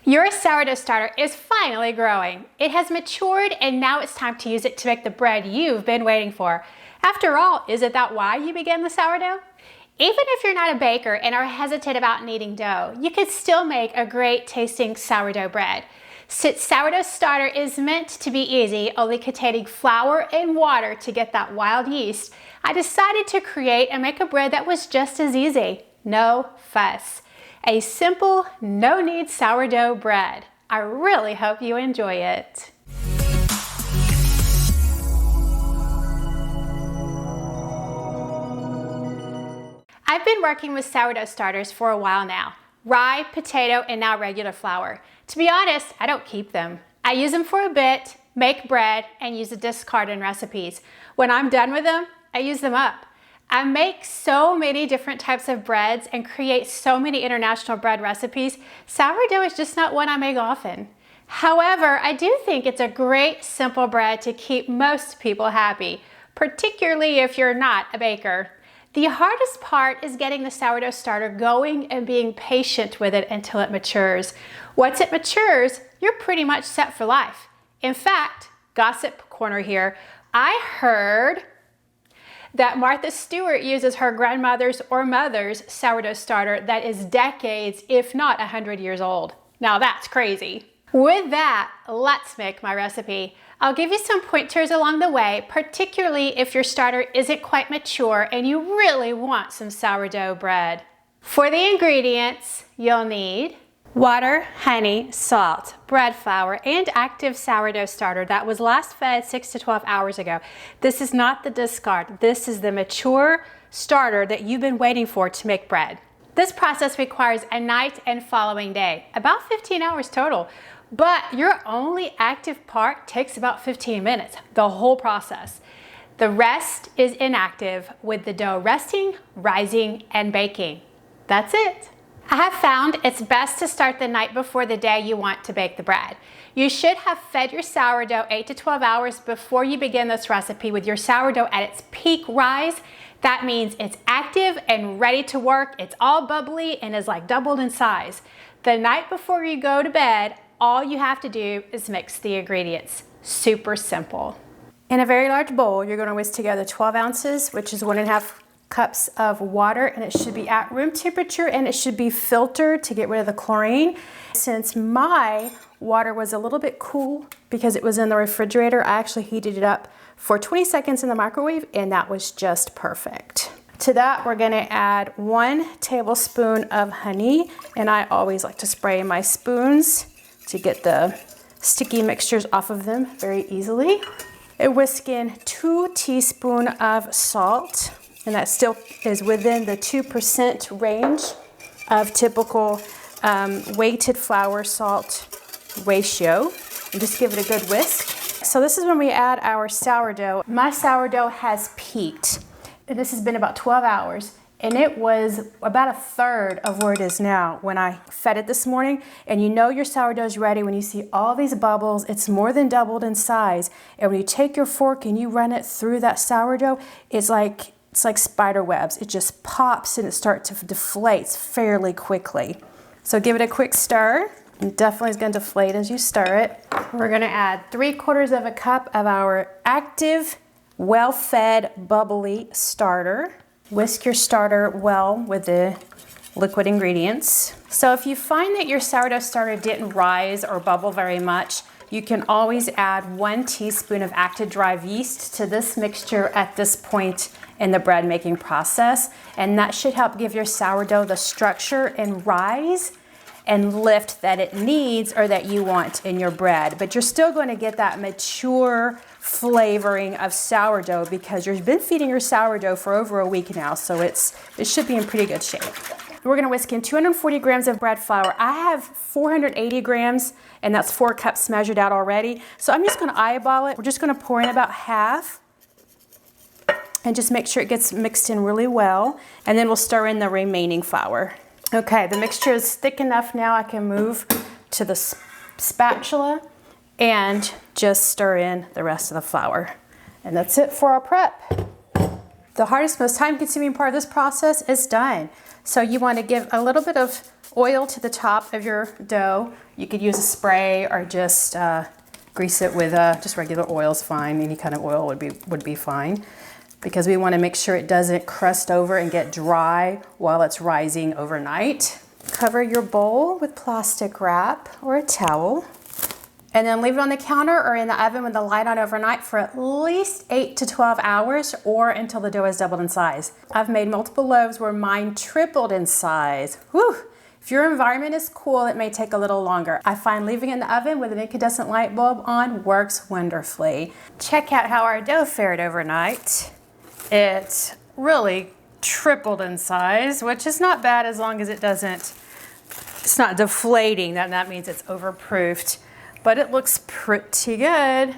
Your sourdough starter is finally growing. It has matured and now it's time to use it to make the bread you've been waiting for. After all, isn't that why you began the sourdough? Even if you're not a baker and are hesitant about kneading dough, you can still make a great tasting sourdough bread. Since sourdough starter is meant to be easy, only containing flour and water to get that wild yeast, I decided to create and make a bread that was just as easy. No fuss. A simple, no-knead sourdough bread. I really hope you enjoy it. I've been working with sourdough starters for a while now. Rye, potato, and now regular flour. To be honest, I don't keep them. I use them for a bit, make bread, and use a discard in recipes. When I'm done with them, I use them up. I make so many different types of breads and create so many international bread recipes. Sourdough is just not one I make often. However, I do think it's a great simple bread to keep most people happy, particularly if you're not a baker. The hardest part is getting the sourdough starter going and being patient with it until it matures. Once it matures, you're pretty much set for life. In fact, gossip corner here, I heard that Martha Stewart uses her grandmother's or mother's sourdough starter that is decades, if not 100 years old. Now that's crazy. With that, let's make my recipe. I'll give you some pointers along the way, particularly if your starter isn't quite mature and you really want some sourdough bread. For the ingredients, you'll need water, honey, salt, bread flour, and active sourdough starter that was last fed 6 to 12 hours ago. This is not the discard. This is the mature starter that you've been waiting for to make bread. This process requires a night and following day, about 15 hours total. But your only active part takes about 15 minutes, the whole process. The rest is inactive, with the dough resting, rising, and baking. That's it. I have found it's best to start the night before the day you want to bake the bread. You should have fed your sourdough 8 to 12 hours before you begin this recipe with your sourdough at its peak rise. That means it's active and ready to work. It's all bubbly and is like doubled in size. The night before you go to bed, all you have to do is mix the ingredients. Super simple. In a very large bowl, you're going to whisk together 12 ounces, which is 1.5 cups of water, and it should be at room temperature and it should be filtered to get rid of the chlorine. Since my water was a little bit cool because it was in the refrigerator, I actually heated it up for 20 seconds in the microwave, and that was just perfect. To that, we're going to add 1 tablespoon of honey, and I always like to spray my spoons to get the sticky mixtures off of them very easily. And whisk in 2 teaspoons of salt, and that still is within the 2% range of typical weighted flour salt ratio. And just give it a good whisk. So this is when we add our sourdough. My sourdough has peaked, and this has been about 12 hours. And it was about 1/3 of where it is now when I fed it this morning. And you know your sourdough is ready when you see all these bubbles. It's more than doubled in size. And when you take your fork and you run it through that sourdough, it's like spider webs. It just pops and it starts to deflate fairly quickly. So give it a quick stir. It definitely is going to deflate as you stir it. We're going to add 3/4 cup of our active, well-fed, bubbly starter. Whisk your starter well with the liquid ingredients. So if you find that your sourdough starter didn't rise or bubble very much, you can always add 1 teaspoon of active dry yeast to this mixture at this point in the bread making process. And that should help give your sourdough the structure and rise and lift that it needs or that you want in your bread. But you're still going to get that mature flavoring of sourdough because you've been feeding your sourdough for over a week now, so it should be in pretty good shape. We're going to whisk in 240 grams of bread flour. I have 480 grams, and that's 4 cups measured out already. So I'm just going to eyeball it. We're just going to pour in about half and just make sure it gets mixed in really well, and then we'll stir in the remaining flour. Okay, the mixture is thick enough now I can move to the spatula and just stir in the rest of the flour. And that's it for our prep. The hardest, most time-consuming part of this process is done. So you want to give a little bit of oil to the top of your dough. You could use a spray or just grease it with just regular oil is fine. Any kind of oil would be fine, because we want to make sure it doesn't crust over and get dry while it's rising overnight. Cover your bowl with plastic wrap or a towel, and then leave it on the counter or in the oven with the light on overnight for at least 8 to 12 hours or until the dough is doubled in size. I've made multiple loaves where mine tripled in size. Whew. If your environment is cool, it may take a little longer. I find leaving it in the oven with an incandescent light bulb on works wonderfully. Check out how our dough fared overnight. It really tripled in size, which is not bad as long as it's not deflating. That means it's overproofed, but it looks pretty good.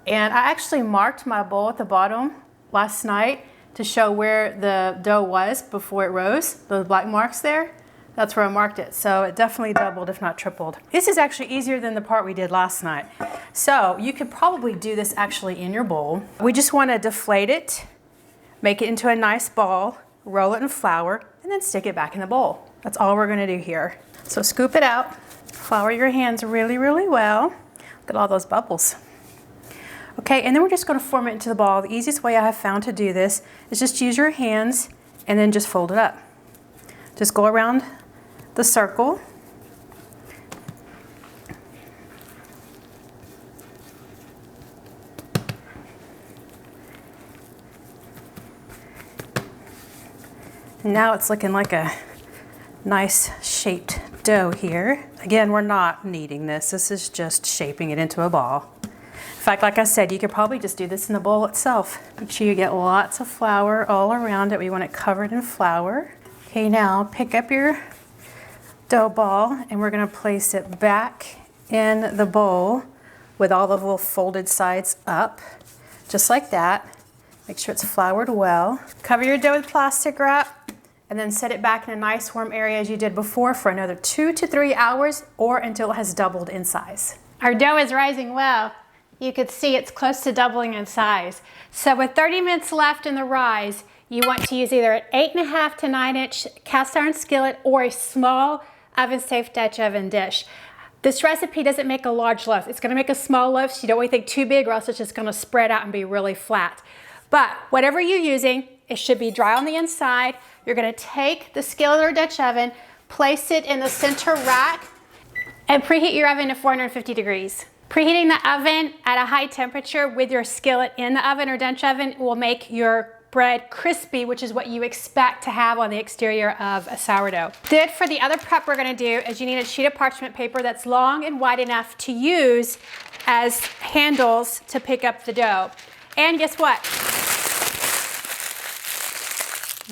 And I actually marked my bowl at the bottom last night to show where the dough was before it rose. Those black marks there, that's where I marked it. So it definitely doubled, if not tripled. This is actually easier than the part we did last night. So you could probably do this actually in your bowl. We just want to deflate it, make it into a nice ball, roll it in flour, and then stick it back in the bowl. That's all we're going to do here. So scoop it out, flour your hands really, really well. Look at all those bubbles. Okay, and then we're just going to form it into the ball. The easiest way I have found to do this is just use your hands and then just fold it up. Just go around the circle. Now it's looking like a nice shaped dough here. Again, we're not kneading this. This is just shaping it into a ball. In fact, like I said, you could probably just do this in the bowl itself. Make sure you get lots of flour all around it. We want it covered in flour. Okay, now pick up your dough ball and we're going to place it back in the bowl with all the little folded sides up, just like that. Make sure it's floured well. Cover your dough with plastic wrap and then set it back in a nice warm area as you did before for another 2 to 3 hours or until it has doubled in size. Our dough is rising well. You could see it's close to doubling in size. So with 30 minutes left in the rise, you want to use either an 8.5 to 9-inch cast iron skillet or a small oven-safe Dutch oven dish. This recipe doesn't make a large loaf. It's gonna make a small loaf, so you don't want anything too big or else it's just gonna spread out and be really flat. But whatever you're using, it should be dry on the inside. You're gonna take the skillet or Dutch oven, place it in the center rack, and preheat your oven to 450 degrees. Preheating the oven at a high temperature with your skillet in the oven or Dutch oven will make your bread crispy, which is what you expect to have on the exterior of a sourdough. Good for the other prep we're gonna do is you need a sheet of parchment paper that's long and wide enough to use as handles to pick up the dough. And guess what?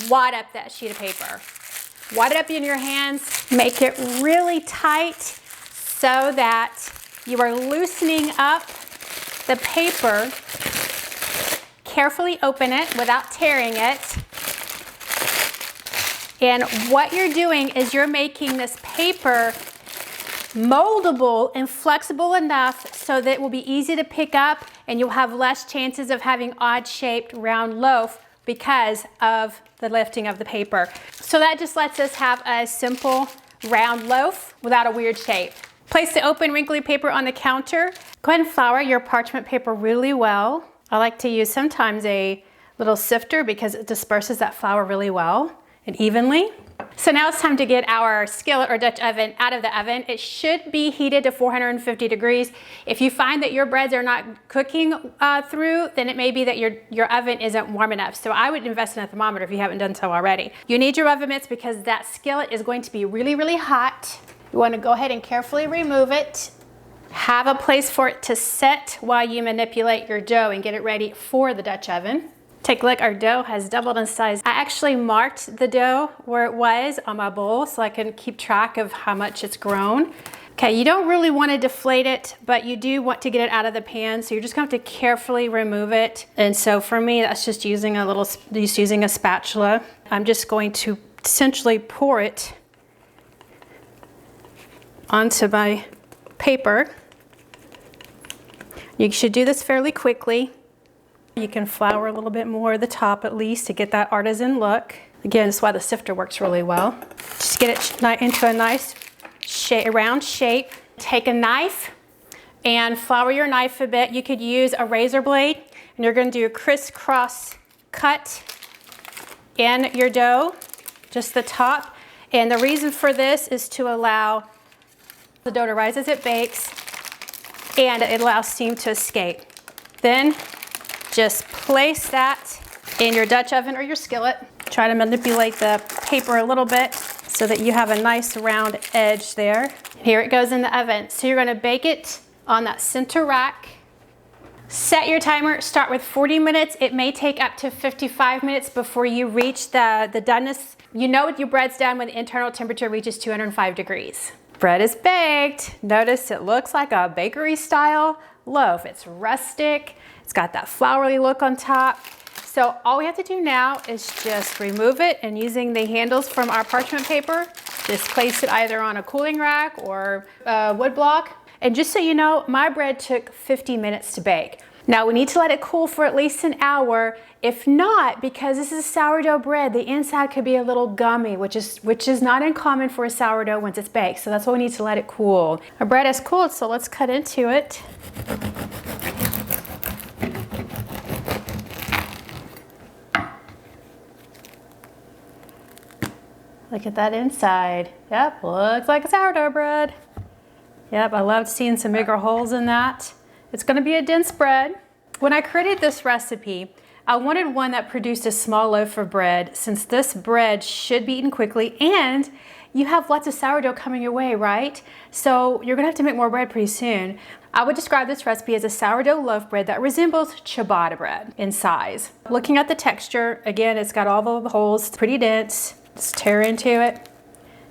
Wad up that sheet of paper. Wad it up in your hands, make it really tight so that you are loosening up the paper. Carefully open it without tearing it. And what you're doing is you're making this paper moldable and flexible enough so that it will be easy to pick up and you'll have less chances of having odd-shaped round loaf because of the lifting of the paper. So that just lets us have a simple round loaf without a weird shape. Place the open wrinkly paper on the counter. Go ahead and flour your parchment paper really well. I like to use sometimes a little sifter because it disperses that flour really well and evenly. So now it's time to get our skillet or Dutch oven out of the oven. It should be heated to 450 degrees. If you find that your breads are not cooking through, then it may be that your oven isn't warm enough. So I would invest in a thermometer if you haven't done so already. You need your oven mitts because that skillet is going to be really, really hot. You want to go ahead and carefully remove it. Have a place for it to set while you manipulate your dough and get it ready for the Dutch oven. Take a look, our dough has doubled in size. I actually marked the dough where it was on my bowl so I can keep track of how much it's grown. Okay, you don't really want to deflate it, but you do want to get it out of the pan, so you're just going to have to carefully remove it. And so for me, that's just using a spatula. I'm just going to essentially pour it onto my paper. You should do this fairly quickly. You can flour a little bit more at the top at least to get that artisan look. Again, that's why the sifter works really well. Just get it into a nice round shape. Take a knife and flour your knife a bit. You could use a razor blade, and you're going to do a crisscross cut in your dough, just the top. And the reason for this is to allow the dough to rise as it bakes, and it allows steam to escape. Then just place that in your Dutch oven or your skillet. Try to manipulate the paper a little bit so that you have a nice round edge there. Here it goes in the oven. So you're going to bake it on that center rack. Set your timer, start with 40 minutes. It may take up to 55 minutes before you reach the doneness. You know your bread's done when the internal temperature reaches 205 degrees. Bread is baked. Notice it looks like a bakery style loaf. It's rustic. It's got that floury look on top. So all we have to do now is just remove it, and using the handles from our parchment paper, just place it either on a cooling rack or a wood block. And just so you know, my bread took 50 minutes to bake. Now we need to let it cool for at least an hour. If not, because this is sourdough bread, the inside could be a little gummy, which is not uncommon for a sourdough once it's baked. So that's why we need to let it cool. Our bread is cooled, so let's cut into it. Look at that inside. Yep, looks like a sourdough bread. Yep, I loved seeing some bigger holes in that. It's gonna be a dense bread. When I created this recipe, I wanted one that produced a small loaf of bread, since this bread should be eaten quickly and you have lots of sourdough coming your way, right? So you're gonna have to make more bread pretty soon. I would describe this recipe as a sourdough loaf bread that resembles ciabatta bread in size. Looking at the texture, again, it's got all the holes, pretty dense. Just tear into it.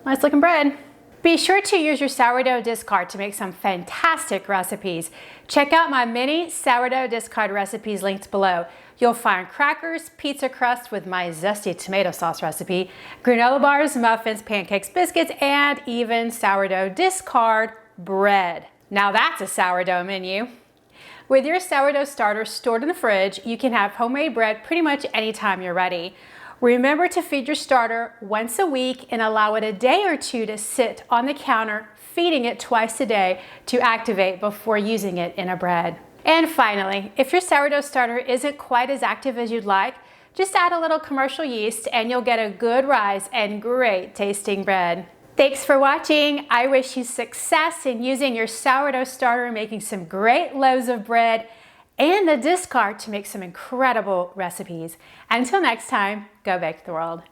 Nice looking bread. Be sure to use your sourdough discard to make some fantastic recipes. Check out my mini sourdough discard recipes linked below. You'll find crackers, pizza crust with my zesty tomato sauce recipe, granola bars, muffins, pancakes, biscuits, and even sourdough discard bread. Now that's a sourdough menu. With your sourdough starter stored in the fridge, you can have homemade bread pretty much anytime you're ready. Remember to feed your starter once a week and allow it a day or two to sit on the counter, feeding it twice a day to activate before using it in a bread. And finally, if your sourdough starter isn't quite as active as you'd like, just add a little commercial yeast and you'll get a good rise and great tasting bread. Thanks for watching. I wish you success in using your sourdough starter and making some great loaves of bread and the discard to make some incredible recipes. Until next time, go bake the world.